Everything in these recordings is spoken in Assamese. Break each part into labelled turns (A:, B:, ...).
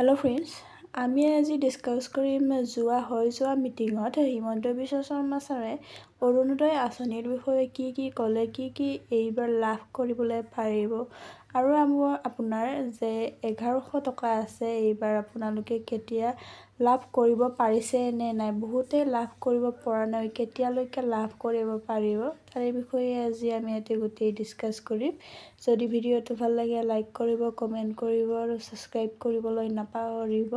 A: হেল্ল' ফ্ৰেণ্ডছ, আমি আজি ডিছকাছ কৰিম যোৱা মিটিঙত হিমন্ত বিশ্ব শৰ্মা ছাৰে অৰুণোদয় আঁচনিৰ বিষয়ে কি ক'লে, কি এইবাৰ লাভ কৰিবলৈ পাৰিব আৰু আপোনাৰ যে 1100 টকা আছে এইবাৰ আপোনালোকে কেতিয়া লাভ কৰিব পাৰিছে নে নাই, বহুতে লাভ কৰিব পৰা নাই, কেতিয়ালৈকে লাভ কৰিব পাৰিব তাৰে বিষয়ে আজি আমি ইয়াতে গোটেই ডিছকাছ কৰিম। যদি ভিডিঅ'টো ভাল লাগে লাইক কৰিব, কমেণ্ট কৰিব আৰু ছাবস্ক্ৰাইব কৰিবলৈ নাপাহৰিব।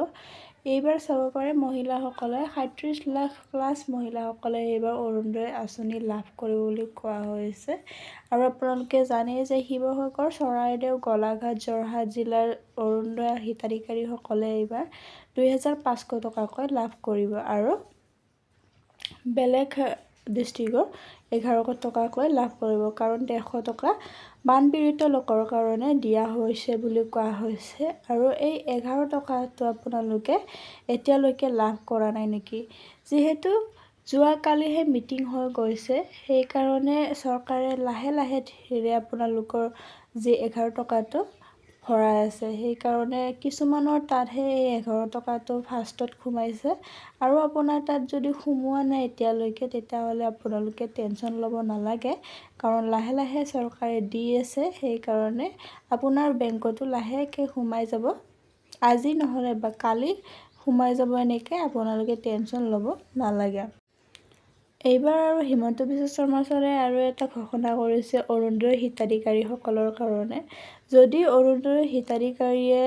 A: এইবাৰ চাব পাৰে মহিলাসকলে 37 লাখ প্লাছ মহিলাসকলে এইবাৰ অৰুণোদয় আঁচনি লাভ কৰিব বুলি কোৱা হৈছে। আৰু আপোনালোকে জানে যে শিৱসাগৰ, চৰাইদেউ, গোলাঘাট, যোৰহাট জিলাৰ অৰুণোদয় হিতাধিকাৰীসকলে এইবাৰ 2500 টকাকৈ লাভ কৰিব আৰু বেলেগ ডিষ্ট্ৰিক্টৰ 1100 টকাকৈ লাভ কৰিব, কাৰণ 150 টকা বানপীড়িত লোকৰ কাৰণে দিয়া হৈছে বুলি কোৱা হৈছে। আৰু এই 11 টকাটো আপোনালোকে এতিয়ালৈকে লাভ কৰা নাই নেকি? যিহেতু যোৱাকালিহে মিটিং হৈ গৈছে, সেইকাৰণে চৰকাৰে লাহে ধীৰে আপোনালোকৰ যি 11 টকাটো ভৰাই আছে, সেইকাৰণে কিছুমানৰ তাতহে এই 11 টকাটো ফাৰ্ষ্টত সোমাইছে। আৰু আপোনাৰ তাত যদি সোমোৱা নাই এতিয়ালৈকে, তেতিয়াহ'লে আপোনালোকে টেনশ্যন ল'ব নালাগে, কাৰণ লাহে চৰকাৰে দি আছে, সেইকাৰণে আপোনাৰ বেংকতো লাহেকৈ সোমাই যাব। আজি নহ'লে বা কালি সোমাই যাব, এনেকৈ আপোনালোকে টেনশ্যন ল'ব নালাগে। এইবাৰ আৰু হিমন্ত বিশ্ব শৰ্মা ছাৰে আৰু এটা ঘোষণা কৰিছে অৰুণোদয় হিতাধিকাৰীসকলৰ কাৰণে। যদি অৰুণোদয় হিতাধিকাৰীয়ে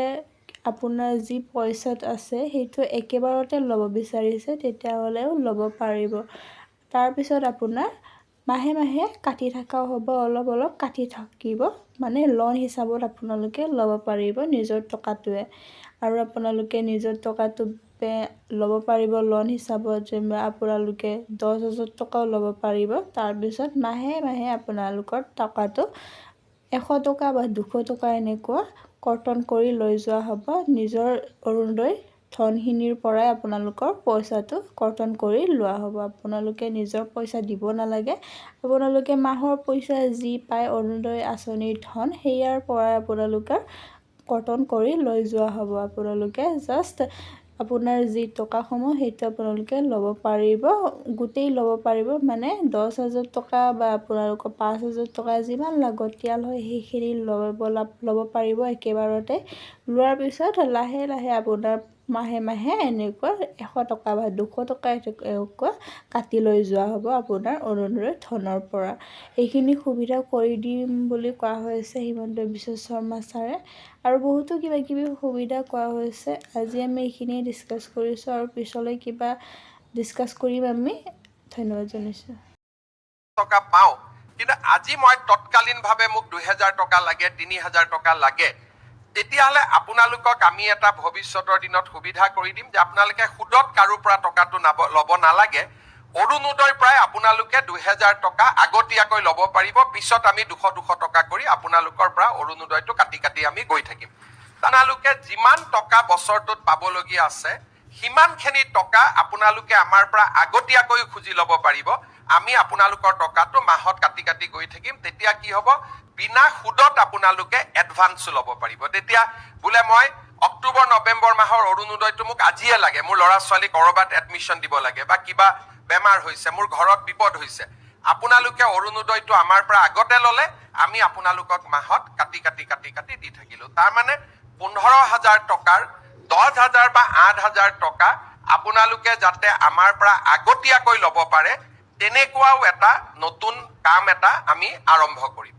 A: আপোনাৰ যি পইচাত আছে সেইটো একেবাৰতে ল'ব বিচাৰিছে, তেতিয়াহ'লেও ল'ব পাৰিব। তাৰপিছত আপোনাৰ মাহে কাটি থকাও হ'ব, অলপ কাটি থাকিব, মানে লোন হিচাপত আপোনালোকে ল'ব পাৰিব নিজৰ টকাটোৱে। আৰু আপোনালোকে নিজৰ টকাটো ল'ব পাৰিব লোন হিচাপত, যেনিবা আপোনালোকে 10,000 টকাও ল'ব পাৰিব। তাৰপিছত মাহে আপোনালোকৰ টকাটো 100 টকা বা 200 টকা এনেকুৱা কৰ্তন কৰি লৈ যোৱা হ'ব। নিজৰ অৰুণোদয় ধনখিনিৰ পৰাই আপোনালোকৰ পইচাটো কৰ্তন কৰি লোৱা হ'ব। আপোনালোকে নিজৰ পইচা দিব নালাগে, আপোনালোকে মাহৰ পইচা যি পায় অৰুণোদয় আঁচনিৰ ধন, সেয়াৰ পৰাই আপোনালোকে কৰ্তন কৰি লৈ যোৱা হ'ব। আপোনালোকে জাষ্ট আপোনাৰ যি টকাসমূহ সেইটো আপোনালোকে ল'ব পাৰিব, গোটেই ল'ব পাৰিব, মানে 10,000 টকা বা আপোনালোকৰ 5,000 টকা যিমান লাগতিয়াল হয় সেইখিনি ল'ব পাৰিব একেবাৰতে। লোৱাৰ পিছত লাহে আপোনাৰ মাহে এনেকুৱা 100 টকা বা 200 টকা এনেকুৱা কাটি লৈ যোৱা হ'ব আপোনাৰ অৰুণোদয় ধনৰ পৰা। এইখিনি সুবিধা কৰি দিম বুলি কোৱা হৈছে হিমন্ত বিশ্ব শৰ্মা ছাৰে, আৰু বহুতো কিবা সুবিধা কোৱা হৈছে। আজি আমি এইখিনিয়ে ডিছকাছ কৰিছোঁ আৰু পিছলৈ কিবা ডিছকাছ কৰিম আমি। ধন্যবাদ জনাইছোঁ।
B: টকা পাওঁ, কিন্তু আজি মই তৎকালীনভাৱে মোক 2000 টকা লাগে, 3000 টকা লাগে, তেতিয়াহ'লে আপোনালোকক আমি এটা ভৱিষ্যতৰ দিনত সুবিধা কৰি দিম যে আপোনালোকে সুদত কাৰো পৰা টকাটো ল'ব নালাগে। অৰুণোদয়ৰ পৰাই আপোনালোকে 2000 টকা আগতীয়াকৈ ল'ব পাৰিব। পিছত আমি 200 টকা কৰি আপোনালোকৰ পৰা অৰুণোদয়টো কাটি আমি গৈ থাকিম। আপোনালোকে যিমান টকা বছৰটোত পাবলগীয়া আছে, সিমানখিনি টকা আপোনালোকে আমাৰ পৰা আগতীয়াকৈ খুজি ল'ব পাৰিব। আমি আপোনালোকৰ টকাটো মাহত কাটি গৈ থাকিম। তেতিয়া কি হ'ব, বিনা সুদত আপোনালোকে এডভান্সো ল'ব পাৰিব। তেতিয়া বোলে মই অক্টোবৰ নৱেম্বৰ মাহৰ অৰুণোদয়টো মোক আজিয়ে লাগে, মোৰ ল'ৰা ছোৱালী ক'ৰবাত এডমিশ্যন দিব লাগে বা কিবা বেমাৰ হৈছে, মোৰ ঘৰত বিপদ হৈছে, আপোনালোকে অৰুণোদয়টো আমাৰ পৰা আগতে ল'লে, আমি আপোনালোকক মাহত কাটি দি থাকিলোঁ। তাৰমানে 15,000 টকাৰ 10,000 বা 8,000 টকা আপোনালোকে যাতে আমাৰ পৰা আগতীয়াকৈ ল'ব পাৰে, তেনেকুৱাও এটা নতুন কাম এটা আমি আৰম্ভ কৰিম।